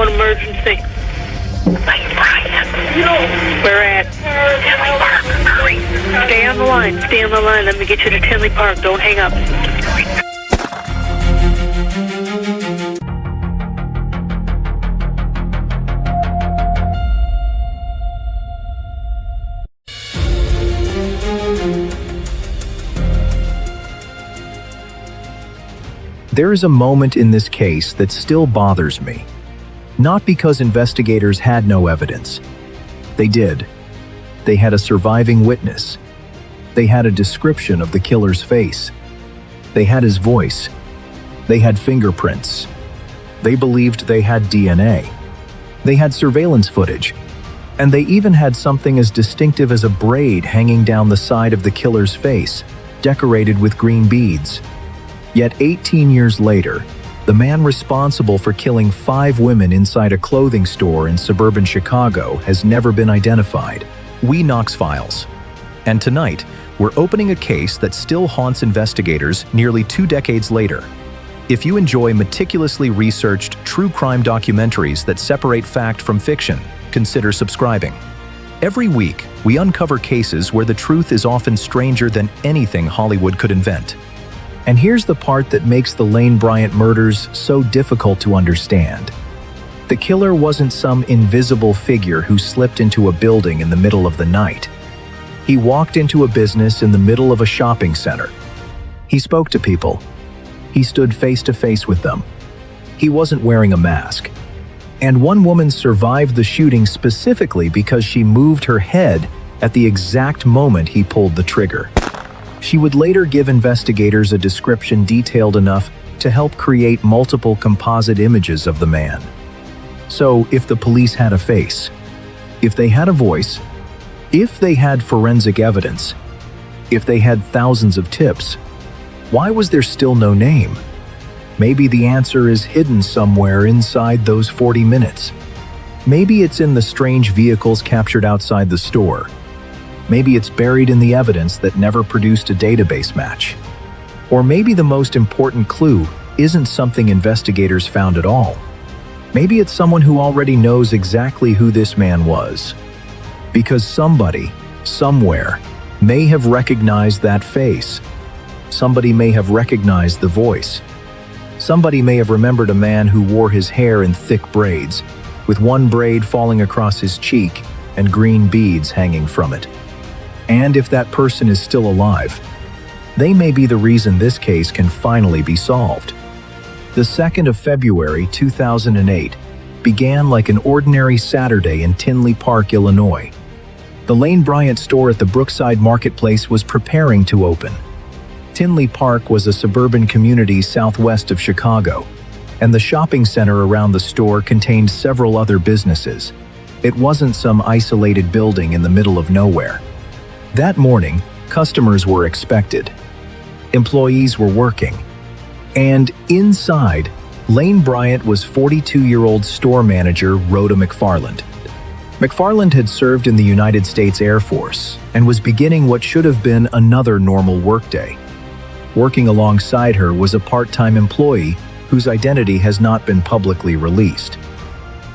911 emergency. Lane Bryant. Where at? Tinley Park. Hurry. Stay on the line. Stay on the line. Let me get you to Tinley Park. Don't hang up. There is a moment in this case that still bothers me. Not because investigators had no evidence. They did. They had a surviving witness. They had a description of the killer's face. They had his voice. They had fingerprints. They believed they had DNA. They had surveillance footage. And they even had something as distinctive as a braid hanging down the side of the killer's face, decorated with green beads. Yet 18 years later, the man responsible for killing 5 women inside a clothing store in suburban Chicago has never been identified. We Knox Files. And tonight, we're opening a case that still haunts investigators nearly 2 decades later. If you enjoy meticulously researched true crime documentaries that separate fact from fiction, consider subscribing. Every week, we uncover cases where the truth is often stranger than anything Hollywood could invent. And here's the part that makes the Lane Bryant murders so difficult to understand. The killer wasn't some invisible figure who slipped into a building in the middle of the night. He walked into a business in the middle of a shopping center. He spoke to people. He stood face to face with them. He wasn't wearing a mask. And one woman survived the shooting specifically because she moved her head at the exact moment he pulled the trigger. She would later give investigators a description detailed enough to help create multiple composite images of the man. So, if the police had a face, if they had a voice, if they had forensic evidence, if they had thousands of tips, why was there still no name? Maybe the answer is hidden somewhere inside those 40 minutes. Maybe it's in the strange vehicles captured outside the store. Maybe it's buried in the evidence that never produced a database match. Or maybe the most important clue isn't something investigators found at all. Maybe it's someone who already knows exactly who this man was. Because somebody, somewhere, may have recognized that face. Somebody may have recognized the voice. Somebody may have remembered a man who wore his hair in thick braids, with one braid falling across his cheek and green beads hanging from it. And if that person is still alive, they may be the reason this case can finally be solved. The 2nd of February 2008 began like an ordinary Saturday in Tinley Park, Illinois. The Lane Bryant store at the Brookside Marketplace was preparing to open. Tinley Park was a suburban community southwest of Chicago, and the shopping center around the store contained several other businesses. It wasn't some isolated building in the middle of nowhere. That morning, customers were expected. Employees were working. And inside, Lane Bryant was 42-year-old store manager Rhoda McFarland. McFarland had served in the United States Air Force and was beginning what should have been another normal workday. Working alongside her was a part-time employee whose identity has not been publicly released.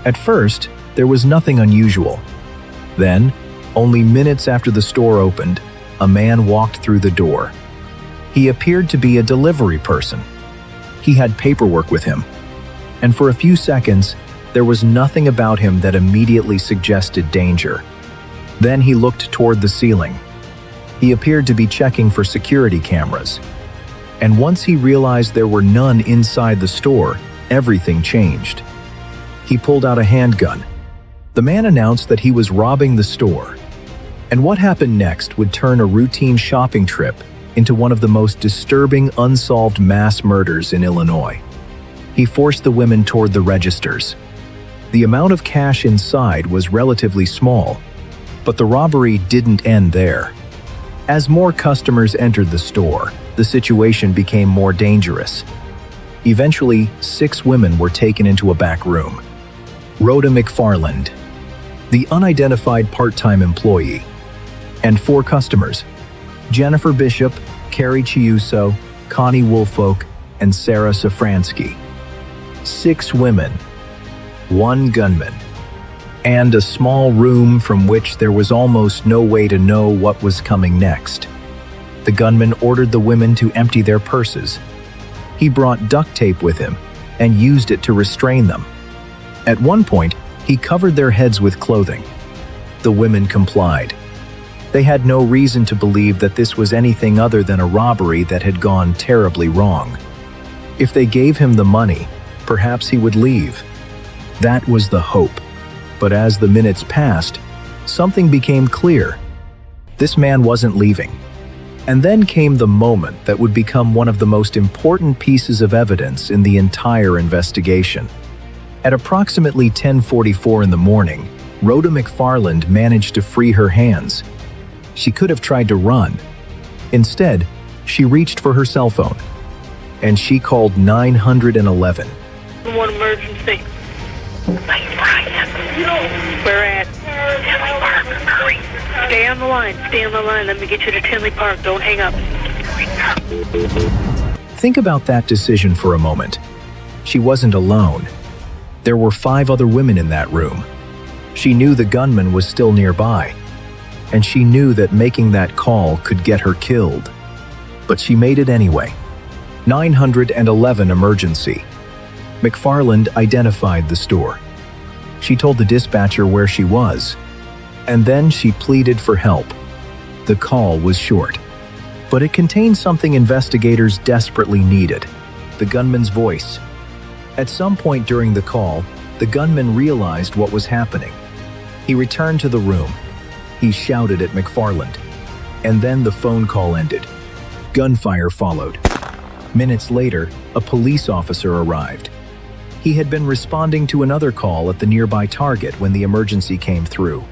At first, there was nothing unusual. Then, only minutes after the store opened, a man walked through the door. He appeared to be a delivery person. He had paperwork with him. And for a few seconds, there was nothing about him that immediately suggested danger. Then he looked toward the ceiling. He appeared to be checking for security cameras. And once he realized there were none inside the store, everything changed. He pulled out a handgun. The man announced that he was robbing the store. And what happened next would turn a routine shopping trip into one of the most disturbing unsolved mass murders in Illinois. He forced the women toward the registers. The amount of cash inside was relatively small, but the robbery didn't end there. As more customers entered the store, the situation became more dangerous. Eventually, 6 women were taken into a back room. Rhoda McFarland, the unidentified part-time employee, and 4 customers, Jennifer Bishop, Carrie Chiuso, Connie Woolfolk, and Sarah Safransky. 6 women. one gunman, and a small room from which there was almost no way to know what was coming next. The gunman ordered the women to empty their purses. He brought duct tape with him and used it to restrain them. At one point, he covered their heads with clothing. The women complied. They had no reason to believe that this was anything other than a robbery that had gone terribly wrong. If they gave him the money, perhaps he would leave. That was the hope. But as the minutes passed, something became clear. This man wasn't leaving. And then came the moment that would become one of the most important pieces of evidence in the entire investigation. At approximately 10:44 in the morning, Rhoda McFarland managed to free her hands. She could have tried to run. Instead, she reached for her cell phone, and she called 911. One emergency. Lane Bryant. Where at? Tinley Park, hurry. Stay on the line. Stay on the line. Let me get you to Tinley Park. Don't hang up. Think about that decision for a moment. She wasn't alone. There were 5 other women in that room. She knew the gunman was still nearby, and she knew that making that call could get her killed. But she made it anyway. 911 emergency. McFarland identified the store. She told the dispatcher where she was, and then she pleaded for help. The call was short, but it contained something investigators desperately needed: the gunman's voice. At some point during the call, the gunman realized what was happening. He returned to the room. He shouted at McFarland, and then the phone call ended. Gunfire followed. Minutes later, a police officer arrived. He had been responding to another call at the nearby Target when the emergency came through.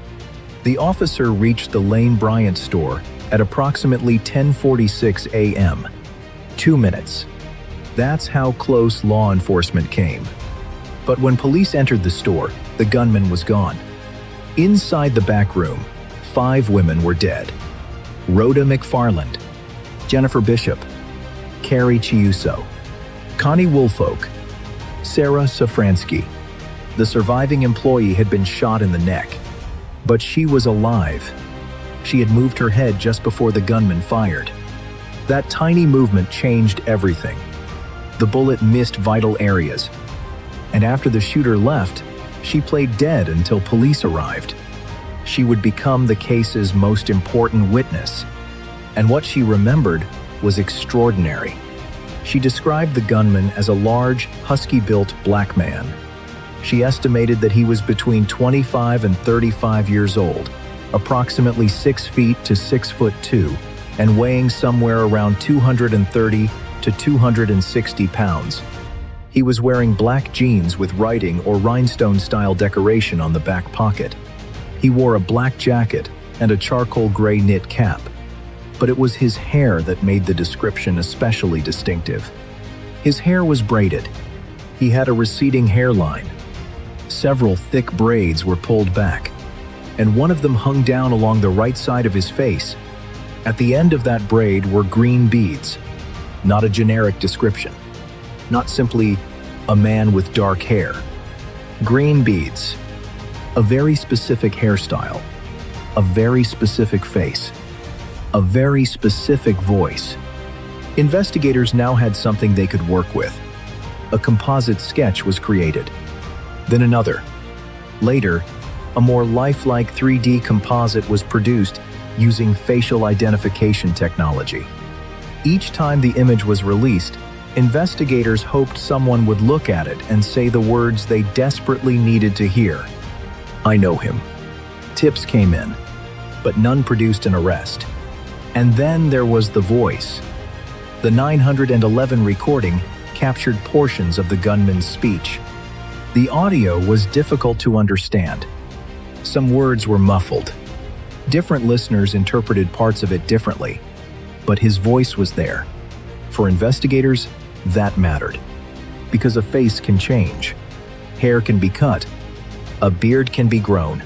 The officer reached the Lane Bryant store at approximately 10:46 a.m. 2 minutes. That's how close law enforcement came. But when police entered the store, the gunman was gone. Inside the back room, 5 women were dead. Rhoda McFarland, Jennifer Bishop, Carrie Chiuso, Connie Woolfolk, Sarah Safransky. The surviving employee had been shot in the neck, but she was alive. She had moved her head just before the gunman fired. That tiny movement changed everything. The bullet missed vital areas, and after the shooter left, she played dead until police arrived. She would become the case's most important witness, and what she remembered was extraordinary. She described the gunman as a large, husky-built black man. She estimated that he was between 25 and 35 years old, approximately 6 feet to 6'2", and weighing somewhere around 230 to 260 pounds. He was wearing black jeans with writing or rhinestone-style decoration on the back pocket. He wore a black jacket and a charcoal gray knit cap. But it was his hair that made the description especially distinctive. His hair was braided. He had a receding hairline. Several thick braids were pulled back, and one of them hung down along the right side of his face. At the end of that braid were green beads. Not a generic description. Not simply a man with dark hair. Green beads. A very specific hairstyle. A very specific face. A very specific voice. Investigators now had something they could work with. A composite sketch was created. Then another. Later, a more lifelike 3D composite was produced using facial identification technology. Each time the image was released, investigators hoped someone would look at it and say the words they desperately needed to hear. "I know him." Tips came in, but none produced an arrest. And then there was the voice. The 911 recording captured portions of the gunman's speech. The audio was difficult to understand. Some words were muffled. Different listeners interpreted parts of it differently, but his voice was there. For investigators, that mattered. Because a face can change. Hair can be cut. A beard can be grown.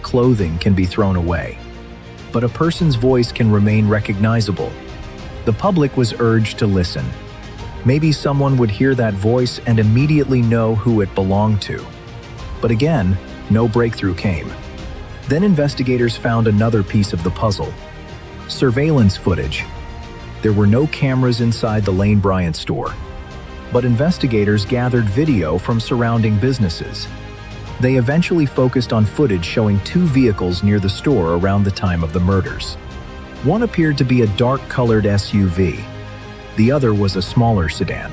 Clothing can be thrown away. But a person's voice can remain recognizable. The public was urged to listen. Maybe someone would hear that voice and immediately know who it belonged to. But again, no breakthrough came. Then investigators found another piece of the puzzle: surveillance footage. There were no cameras inside the Lane Bryant store, but investigators gathered video from surrounding businesses. They eventually focused on footage showing two vehicles near the store around the time of the murders. One appeared to be a dark-colored SUV. The other was a smaller sedan.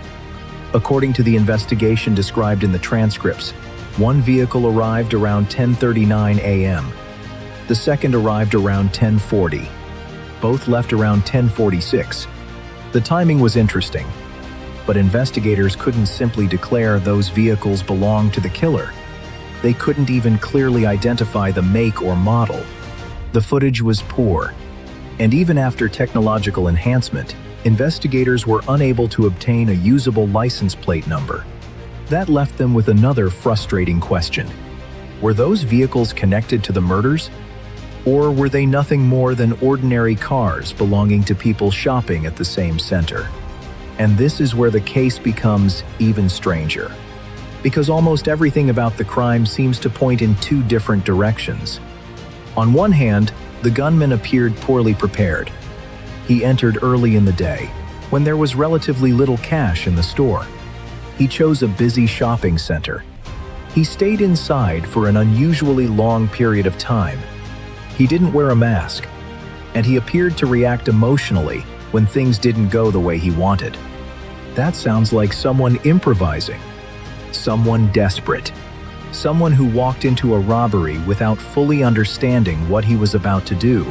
According to the investigation described in the transcripts, one vehicle arrived around 10:39 a.m. The second arrived around 10:40. Both left around 10:46. The timing was interesting, but investigators couldn't simply declare those vehicles belonged to the killer. They couldn't even clearly identify the make or model. The footage was poor, and even after technological enhancement, investigators were unable to obtain a usable license plate number. That left them with another frustrating question. Were those vehicles connected to the murders? Or were they nothing more than ordinary cars belonging to people shopping at the same center? And this is where the case becomes even stranger, because almost everything about the crime seems to point in two different directions. On one hand, the gunman appeared poorly prepared. He entered early in the day, when there was relatively little cash in the store. He chose a busy shopping center. He stayed inside for an unusually long period of time. He didn't wear a mask, and he appeared to react emotionally when things didn't go the way he wanted. That sounds like someone improvising, someone desperate, someone who walked into a robbery without fully understanding what he was about to do.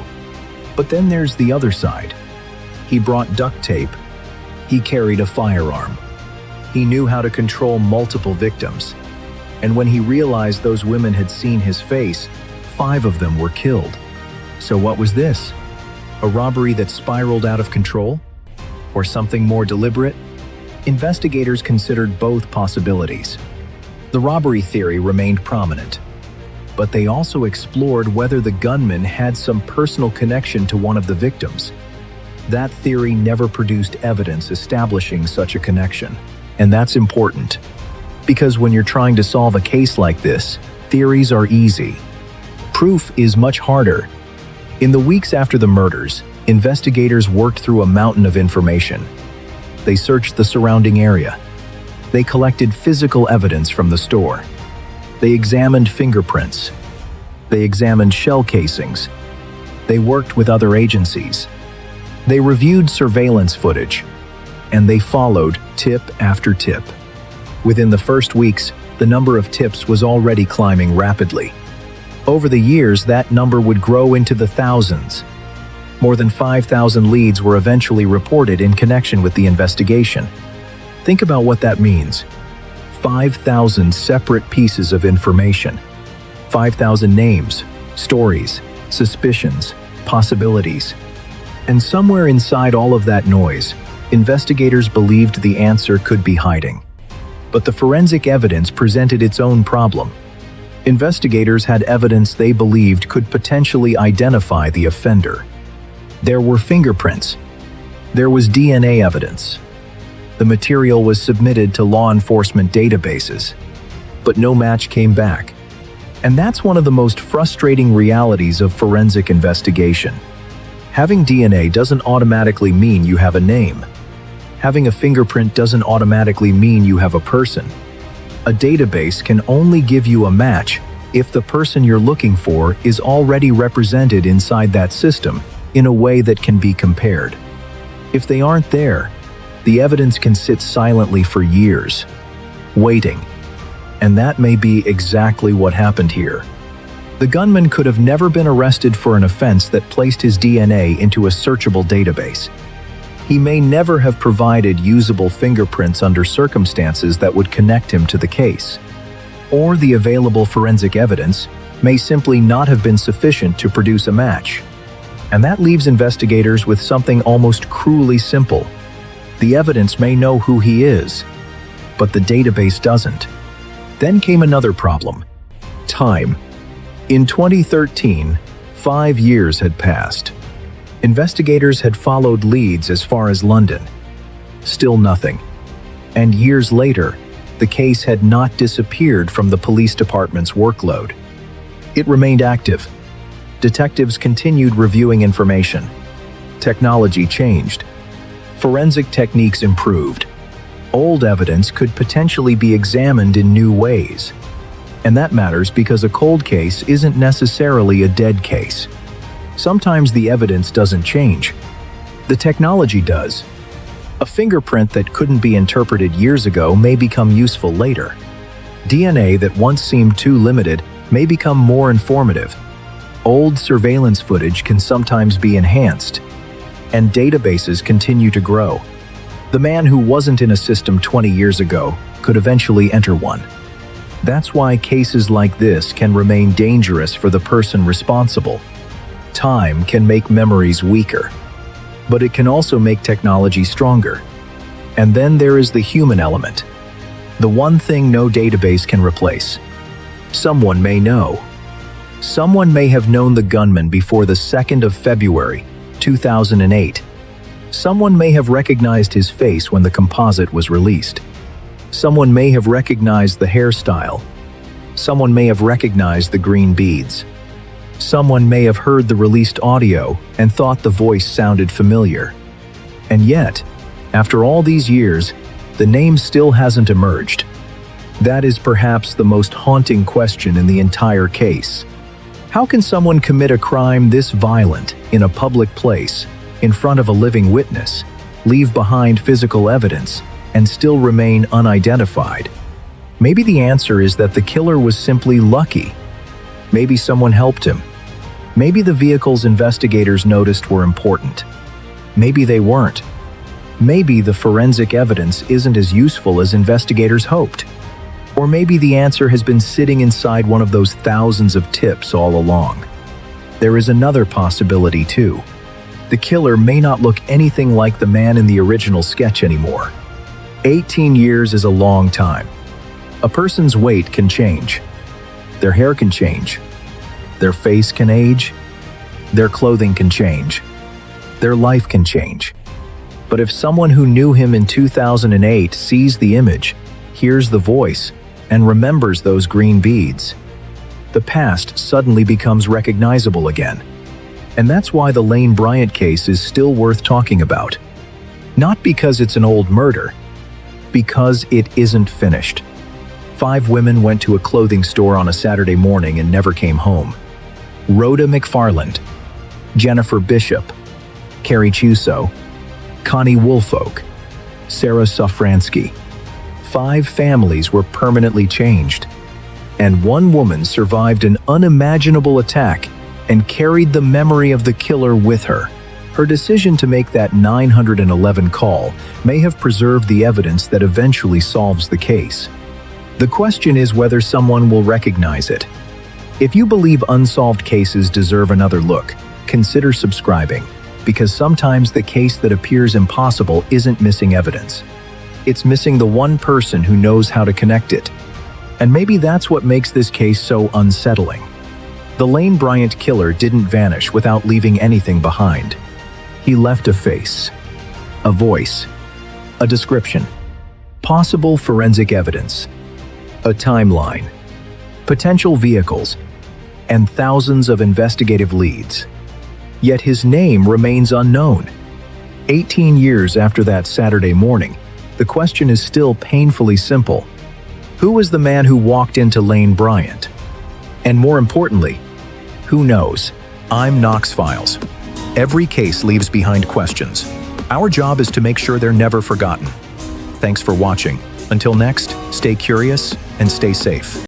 But then there's the other side. He brought duct tape. He carried a firearm. He knew how to control multiple victims. And when he realized those women had seen his face, 5 of them were killed. So what was this? A robbery that spiraled out of control? Or something more deliberate? Investigators considered both possibilities. The robbery theory remained prominent, but they also explored whether the gunman had some personal connection to one of the victims. That theory never produced evidence establishing such a connection. And that's important, because when you're trying to solve a case like this, theories are easy. Proof is much harder. In the weeks after the murders, investigators worked through a mountain of information. They searched the surrounding area. They collected physical evidence from the store. They examined fingerprints. They examined shell casings. They worked with other agencies. They reviewed surveillance footage, and they followed tip after tip. Within the first weeks, the number of tips was already climbing rapidly. Over the years, that number would grow into the thousands. More than 5,000 leads were eventually reported in connection with the investigation. Think about what that means. 5,000 separate pieces of information. 5,000 names, stories, suspicions, possibilities. And somewhere inside all of that noise, investigators believed the answer could be hiding. But the forensic evidence presented its own problem. Investigators had evidence they believed could potentially identify the offender. There were fingerprints. There was DNA evidence. The material was submitted to law enforcement databases, but no match came back. And that's one of the most frustrating realities of forensic investigation. Having DNA doesn't automatically mean you have a name. Having a fingerprint doesn't automatically mean you have a person. A database can only give you a match if the person you're looking for is already represented inside that system in a way that can be compared. If they aren't there, the evidence can sit silently for years, waiting. And that may be exactly what happened here. The gunman could have never been arrested for an offense that placed his DNA into a searchable database. He may never have provided usable fingerprints under circumstances that would connect him to the case. Or the available forensic evidence may simply not have been sufficient to produce a match. And that leaves investigators with something almost cruelly simple. The evidence may know who he is, but the database doesn't. Then came another problem: time. In 2013, 5 years had passed. Investigators had followed leads as far as London. Still nothing. And years later, the case had not disappeared from the police department's workload. It remained active. Detectives continued reviewing information. Technology changed. Forensic techniques improved. Old evidence could potentially be examined in new ways. And that matters because a cold case isn't necessarily a dead case. Sometimes the evidence doesn't change. The technology does. A fingerprint that couldn't be interpreted years ago may become useful later. DNA that once seemed too limited may become more informative. Old surveillance footage can sometimes be enhanced, and databases continue to grow. The man who wasn't in a system 20 years ago could eventually enter one. That's why cases like this can remain dangerous for the person responsible. Time can make memories weaker, but it can also make technology stronger. And then there is the human element. The one thing no database can replace. Someone may know. Someone may have known the gunman before the 2nd of February, 2008. Someone may have recognized his face when the composite was released. Someone may have recognized the hairstyle. Someone may have recognized the green beads. Someone may have heard the released audio and thought the voice sounded familiar. And yet, after all these years, the name still hasn't emerged. That is perhaps the most haunting question in the entire case. How can someone commit a crime this violent in a public place, in front of a living witness, leave behind physical evidence, and still remain unidentified? Maybe the answer is that the killer was simply lucky. Maybe someone helped him. Maybe the vehicles investigators noticed were important. Maybe they weren't. Maybe the forensic evidence isn't as useful as investigators hoped. Or maybe the answer has been sitting inside one of those thousands of tips all along. There is another possibility too. The killer may not look anything like the man in the original sketch anymore. 18 years is a long time. A person's weight can change. Their hair can change. Their face can age. Their clothing can change. Their life can change. But if someone who knew him in 2008 sees the image, hears the voice, and remembers those green beads, the past suddenly becomes recognizable again. And that's why the Lane Bryant case is still worth talking about. Not because it's an old murder, because it isn't finished. 5 women went to a clothing store on a Saturday morning and never came home. Rhoda McFarland, Jennifer Bishop, Carrie Chuso, Connie Woolfolk, Sarah Sofransky. 5 families were permanently changed, and 1 woman survived an unimaginable attack and carried the memory of the killer with her. Her decision to make that 911 call may have preserved the evidence that eventually solves the case. The question is whether someone will recognize it. If you believe unsolved cases deserve another look, consider subscribing, because sometimes the case that appears impossible isn't missing evidence. It's missing the one person who knows how to connect it. And maybe that's what makes this case so unsettling. The Lane Bryant killer didn't vanish without leaving anything behind. He left a face, a voice, a description, possible forensic evidence, a timeline, potential vehicles, and thousands of investigative leads. Yet his name remains unknown. 18 years after that Saturday morning, the question is still painfully simple. Who was the man who walked into Lane Bryant? And more importantly, who knows? I'm Knox Files. Every case leaves behind questions. Our job is to make sure they're never forgotten. Thanks for watching. Until next, stay curious and stay safe.